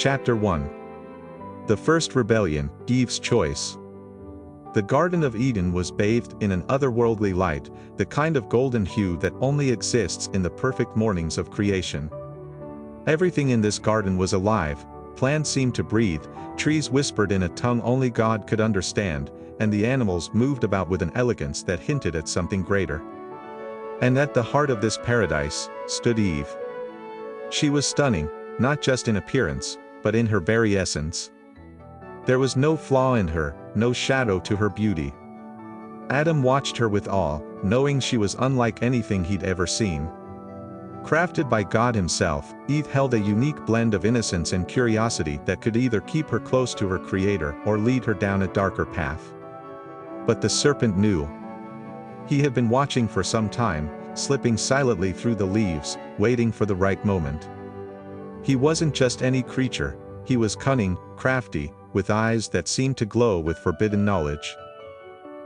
Chapter 1. The First Rebellion, Eve's Choice. The Garden of Eden was bathed in an otherworldly light, the kind of golden hue that only exists in the perfect mornings of creation. Everything in this garden was alive, plants seemed to breathe, trees whispered in a tongue only God could understand, and the animals moved about with an elegance that hinted at something greater. And at the heart of this paradise stood Eve. She was stunning, not just in appearance, but in her very essence. There was no flaw in her, no shadow to her beauty. Adam watched her with awe, knowing she was unlike anything he'd ever seen. Crafted by God himself, Eve held a unique blend of innocence and curiosity that could either keep her close to her Creator or lead her down a darker path. But the serpent knew. He had been watching for some time, slipping silently through the leaves, waiting for the right moment. He wasn't just any creature, he was cunning, crafty, with eyes that seemed to glow with forbidden knowledge.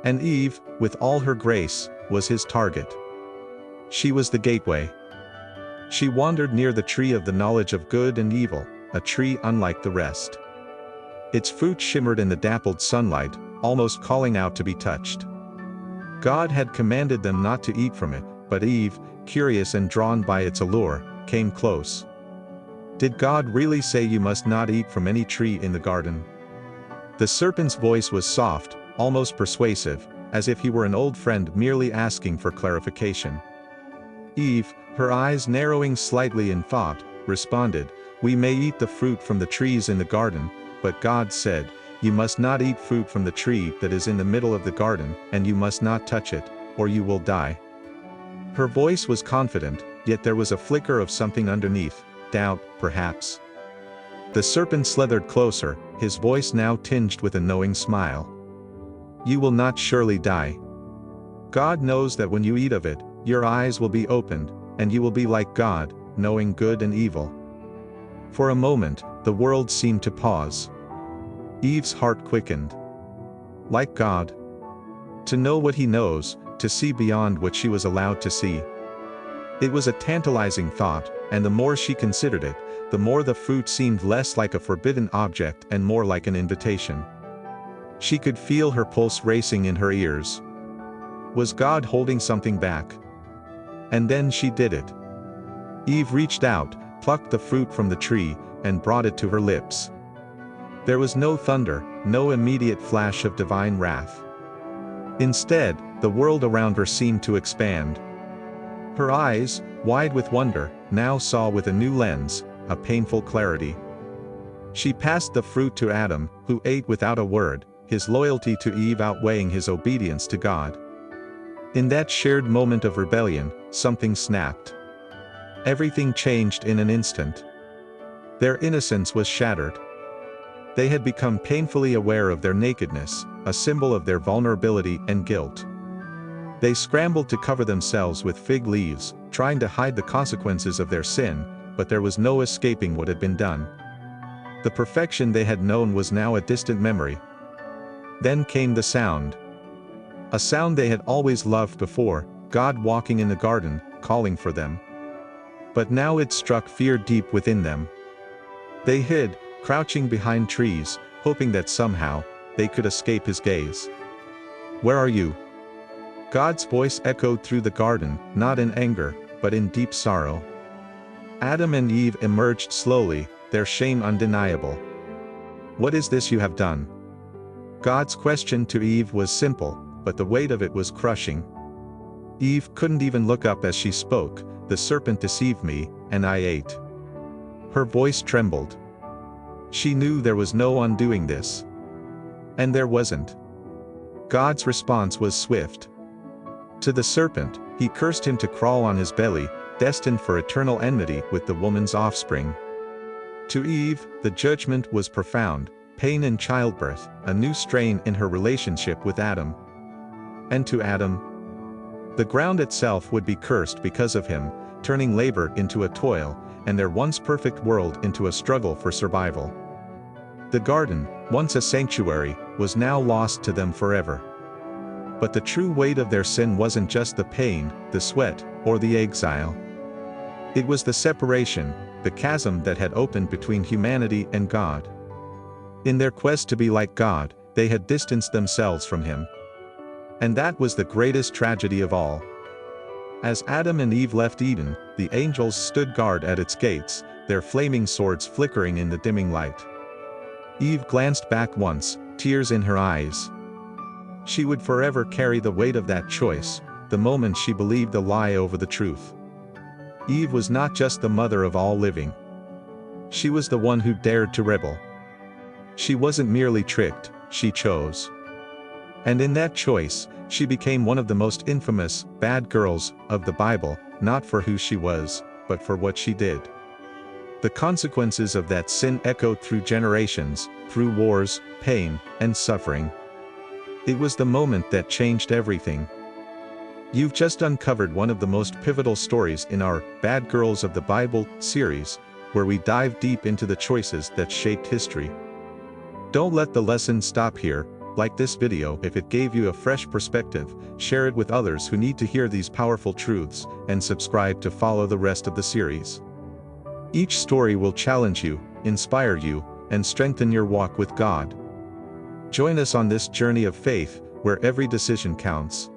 And Eve, with all her grace, was his target. She was the gateway. She wandered near the tree of the knowledge of good and evil, a tree unlike the rest. Its fruit shimmered in the dappled sunlight, almost calling out to be touched. God had commanded them not to eat from it, but Eve, curious and drawn by its allure, came close. Did God really say you must not eat from any tree in the garden? The serpent's voice was soft, almost persuasive, as if he were an old friend merely asking for clarification. Eve, her eyes narrowing slightly in thought, responded, "We may eat the fruit from the trees in the garden, but God said, you must not eat fruit from the tree that is in the middle of the garden, and you must not touch it, or you will die." Her voice was confident, yet there was a flicker of something underneath. Doubt, perhaps. The serpent slithered closer, his voice now tinged with a knowing smile. "You will not surely die. God knows that when you eat of it, your eyes will be opened, and you will be like God, knowing good and evil." For a moment, the world seemed to pause. Eve's heart quickened. Like God. To know what he knows, to see beyond what she was allowed to see. It was a tantalizing thought, and the more she considered it, the more the fruit seemed less like a forbidden object and more like an invitation. She could feel her pulse racing in her ears. Was God holding something back? And then she did it. Eve reached out, plucked the fruit from the tree, and brought it to her lips. There was no thunder, no immediate flash of divine wrath. Instead, the world around her seemed to expand. Her eyes, wide with wonder, now saw with a new lens, a painful clarity. She passed the fruit to Adam, who ate without a word, his loyalty to Eve outweighing his obedience to God. In that shared moment of rebellion, something snapped. Everything changed in an instant. Their innocence was shattered. They had become painfully aware of their nakedness, a symbol of their vulnerability and guilt. They scrambled to cover themselves with fig leaves, trying to hide the consequences of their sin, but there was no escaping what had been done. The perfection they had known was now a distant memory. Then came the sound. A sound they had always loved before, God walking in the garden, calling for them. But now it struck fear deep within them. They hid, crouching behind trees, hoping that somehow, they could escape his gaze. "Where are you?" God's voice echoed through the garden, not in anger, but in deep sorrow. Adam and Eve emerged slowly, their shame undeniable. "What is this you have done?" God's question to Eve was simple, but the weight of it was crushing. Eve couldn't even look up as she spoke. "The serpent deceived me, and I ate." Her voice trembled. She knew there was no undoing this. And there wasn't. God's response was swift. To the serpent, he cursed him to crawl on his belly, destined for eternal enmity with the woman's offspring. To Eve, the judgment was profound, pain in childbirth, a new strain in her relationship with Adam. And to Adam, the ground itself would be cursed because of him, turning labor into a toil, and their once perfect world into a struggle for survival. The garden, once a sanctuary, was now lost to them forever. But the true weight of their sin wasn't just the pain, the sweat, or the exile. It was the separation, the chasm that had opened between humanity and God. In their quest to be like God, they had distanced themselves from him. And that was the greatest tragedy of all. As Adam and Eve left Eden, the angels stood guard at its gates, their flaming swords flickering in the dimming light. Eve glanced back once, tears in her eyes. She would forever carry the weight of that choice, the moment she believed the lie over the truth. Eve was not just the mother of all living. She was the one who dared to rebel. She wasn't merely tricked, she chose. And in that choice, she became one of the most infamous, bad girls of the Bible, not for who she was, but for what she did. The consequences of that sin echoed through generations, through wars, pain, and suffering. It was the moment that changed everything. You've just uncovered one of the most pivotal stories in our Bad Girls of the Bible series, where we dive deep into the choices that shaped history. Don't let the lesson stop here. Like this video if it gave you a fresh perspective, share it with others who need to hear these powerful truths, and subscribe to follow the rest of the series. Each story will challenge you, inspire you, and strengthen your walk with God. Join us on this journey of faith, where every decision counts.